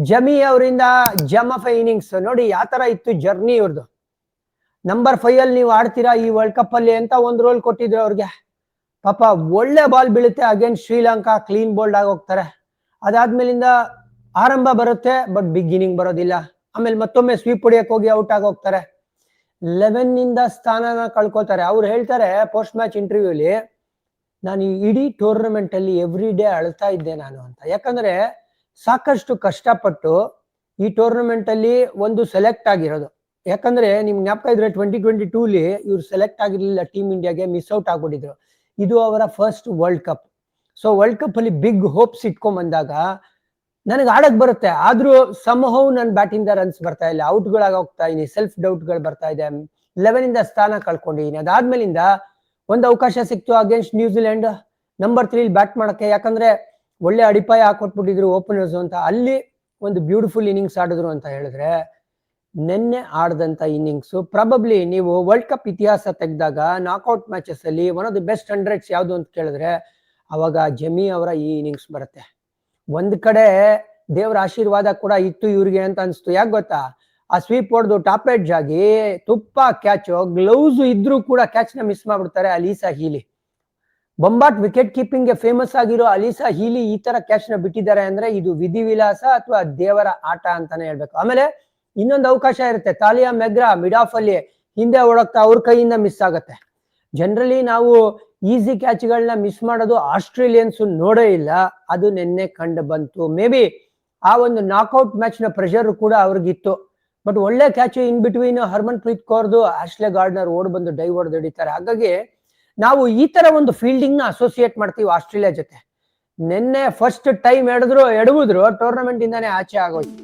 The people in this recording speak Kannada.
ಜಮಿ ಅವರಿಂದ ಜಮಫೆ ಇನ್ನಿಂಗ್ಸ್ ನೋಡಿ ಯಾವ ತರ ಇತ್ತು ಜರ್ನಿ ಇವ್ರದ್ದು. ನಂಬರ್ 5 ಅಲ್ಲಿ ನೀವು ಆಡ್ತೀರಾ ಈ ವರ್ಲ್ಡ್ ಕಪ್ ಅಲ್ಲಿ ಅಂತ ಒಂದ್ ರೋಲ್ ಕೊಟ್ಟಿದ್ರು ಅವ್ರಿಗೆ. ಪಾಪ ಒಳ್ಳೆ ಬಾಲ್ ಬೀಳುತ್ತೆ ಅಗೇನ್ಸ್ಟ್ ಶ್ರೀಲಂಕಾ, ಕ್ಲೀನ್ ಬೋಲ್ಡ್ ಆಗಿ ಹೋಗ್ತಾರೆ. ಅದಾದ್ಮೇಲಿಂದ ಆರಂಭ ಬರುತ್ತೆ ಬಟ್ ಬಿಗ್ ಇನ್ನಿಂಗ್ ಬರೋದಿಲ್ಲ. ಆಮೇಲೆ ಮತ್ತೊಮ್ಮೆ ಸ್ವೀಪ್ ಹೊಡಿಯಕ್ ಹೋಗಿ ಔಟ್ ಆಗಿ ಹೋಗ್ತಾರೆ. 11 ನಿಂದ ಸ್ಥಾನನ ಕಳ್ಕೊತಾರೆ. ಅವ್ರು ಹೇಳ್ತಾರೆ ಪೋಸ್ಟ್ ಮ್ಯಾಚ್ ಇಂಟರ್ವ್ಯೂಲಿ, ನಾನು ಇಡೀ ಟೂರ್ನಮೆಂಟ್ ಅಲ್ಲಿ ಎವ್ರಿ ಡೇ ಅಳ್ತಾ ಇದ್ದೆ ನಾನು ಅಂತ. ಯಾಕಂದ್ರೆ ಸಾಕಷ್ಟು ಕಷ್ಟಪಟ್ಟು ಈ ಟೂರ್ನಮೆಂಟ್ ಅಲ್ಲಿ ಒಂದು ಸೆಲೆಕ್ಟ್ ಆಗಿರೋದು. ಯಾಕಂದ್ರೆ ನಿಮ್ ಜ್ಞಾಪಕ ಇದ್ರೆ 2022ಲಿ ಇವ್ರು ಸೆಲೆಕ್ಟ್ ಆಗಿರ್ಲಿಲ್ಲ ಟೀಮ್ ಇಂಡಿಯಾಗೆ, ಮಿಸ್ ಔಟ್ ಆಗ್ಬಿಟ್ಟಿದ್ರು. ಇದು ಅವರ first world cup. So world cup ಅಲ್ಲಿ ಬಿಗ್ ಹೋಪ್ಸ್ ಇಟ್ಕೊಂಡ್ ಬಂದಾಗ ನನಗೆ ಆಡಕ್ ಬರುತ್ತೆ, ಆದ್ರೂ ಸಮಹೌ ನನ್ನ ಬ್ಯಾಟಿಂದ ರನ್ಸ್ ಬರ್ತಾ ಇಲ್ಲ, ಔಟ್ಗಳಾಗ ಹೋಗ್ತಾ ಇದೀನಿ, ಸೆಲ್ಫ್ ಡೌಟ್ ಗಳು ಬರ್ತಾ ಇದೆ, 11 ಇಂದ ಸ್ಥಾನ ಕಳ್ಕೊಂಡಿದೀನಿ. ಅದಾದ್ಮೇಲಿಂದ ಒಂದು ಅವಕಾಶ ಸಿಕ್ತು ಅಗೇನ್ಸ್ಟ್ ನ್ಯೂಜಿಲೆಂಡ್ ನಂಬರ್ 3 ಬ್ಯಾಟ್ ಮಾಡಕ್ಕೆ. ಯಾಕಂದ್ರೆ ಒಳ್ಳೆ ಅಡಿಪಾಯ ಹಾಕೊಟ್ಬಿಟ್ಟಿದ್ರು ಓಪನರ್ಸ್ ಅಂತ. ಅಲ್ಲಿ ಒಂದು ಬ್ಯೂಟಿಫುಲ್ ಇನ್ನಿಂಗ್ಸ್ ಆಡಿದ್ರು ಅಂತ ಹೇಳಿದ್ರೆ, ನಿನ್ನೆ ಆಡದಂತ ಇನ್ನಿಂಗ್ಸ್ ಪ್ರಾಬಬ್ಲಿ ನೀವು ವರ್ಲ್ಡ್ ಕಪ್ ಇತಿಹಾಸ ತೆಗೆದಾಗ ನಾಕ್ಔಟ್ ಮ್ಯಾಚಸ್ ಅಲ್ಲಿ one of the best 100s ಯಾವ್ದು ಅಂತ ಕೇಳಿದ್ರೆ ಅವಾಗ ಜಮಿ ಅವರ ಈ ಇನ್ನಿಂಗ್ಸ್ ಬರುತ್ತೆ. ಒಂದ್ ಕಡೆ ದೇವರ ಆಶೀರ್ವಾದ ಕೂಡ ಇತ್ತು ಇವ್ರಿಗೆ ಅಂತ ಅನ್ಸ್ತು. ಯಾಕೆ ಗೊತ್ತಾ, ಆ ಸ್ವೀಪ್ ಹೊಡೆದು ಟಾಪ್ ಎಡ್ಜ್ ಆಗಿ ತುಪ್ಪ ಕ್ಯಾಚ್, ಗ್ಲೌಸ್ ಇದ್ರೂ ಕೂಡ ಕ್ಯಾಚ್ ನ ಮಿಸ್ ಮಾಡ್ಬಿಡ್ತಾರೆ ಅಲೀಸಾ ಹೀಲಿ. ಬೊಂಬಾಟ್ ವಿಕೆಟ್ ಕೀಪಿಂಗ್ ಗೆ ಫೇಮಸ್ ಆಗಿರೋ ಅಲೀಸಾ ಹೀಲಿ ಈ ತರ ಕ್ಯಾಚ್ ನ ಬಿಟ್ಟಿದ್ದಾರೆ ಅಂದ್ರೆ ಇದು ವಿಧಿವಿಲಾಸ ಅಥವಾ ದೇವರ ಆಟ ಅಂತಾನೆ ಹೇಳ್ಬೇಕು. ಆಮೇಲೆ ಇನ್ನೊಂದು ಅವಕಾಶ ಇರುತ್ತೆ, ತಾಲಿಯಾ ಮೆಗ್ರಾ ಮಿಡ್ ಆಫ್ ಅಲ್ಲಿ ಹಿಂದೆ ಓಡಕ್ತಾ ಅವ್ರ ಕೈಯಿಂದ ಮಿಸ್ ಆಗುತ್ತೆ. ಜನರಲಿ ನಾವು ಈಸಿ ಕ್ಯಾಚ್ ಗಳನ್ನ ಮಿಸ್ ಮಾಡೋದು ಆಸ್ಟ್ರೇಲಿಯನ್ಸ್ ನೋಡೇ ಇಲ್ಲ, ಅದು ನಿನ್ನೆ ಕಂಡು ಬಂತು. ಮೇ ಬಿ ಆ ಒಂದು ನಾಕ್ಔಟ್ ಮ್ಯಾಚ್ ನ ಪ್ರೆಷರ್ ಕೂಡ ಅವ್ರಿಗಿತ್ತು. ಬಟ್ ಒಳ್ಳೆ catch in between Harmanpreet ಕೌರ್ದು ಆಶ್ಲೆ ಗಾರ್ಡ್ನರ್ ಓಡ್ ಬಂದು ಡೈವ್ ಹೊಡೆದು ಹಿಡಿತಾರೆ. ಹಾಗಾಗಿ ನಾವು ಈ ತರ ಒಂದು ಫೀಲ್ಡಿಂಗ್ ನ ಅಸೋಸಿಯೇಟ್ ಮಾಡ್ತೀವಿ ಆಸ್ಟ್ರೇಲಿಯಾ ಜೊತೆ. ನಿನ್ನೆ ಫಸ್ಟ್ ಟೈಮ್ ಎಡವಿದ್ರು ಟೂರ್ನಮೆಂಟ್ ಇಂದಾನೆ ಆಚೆ ಆಗೋಯ್ತು.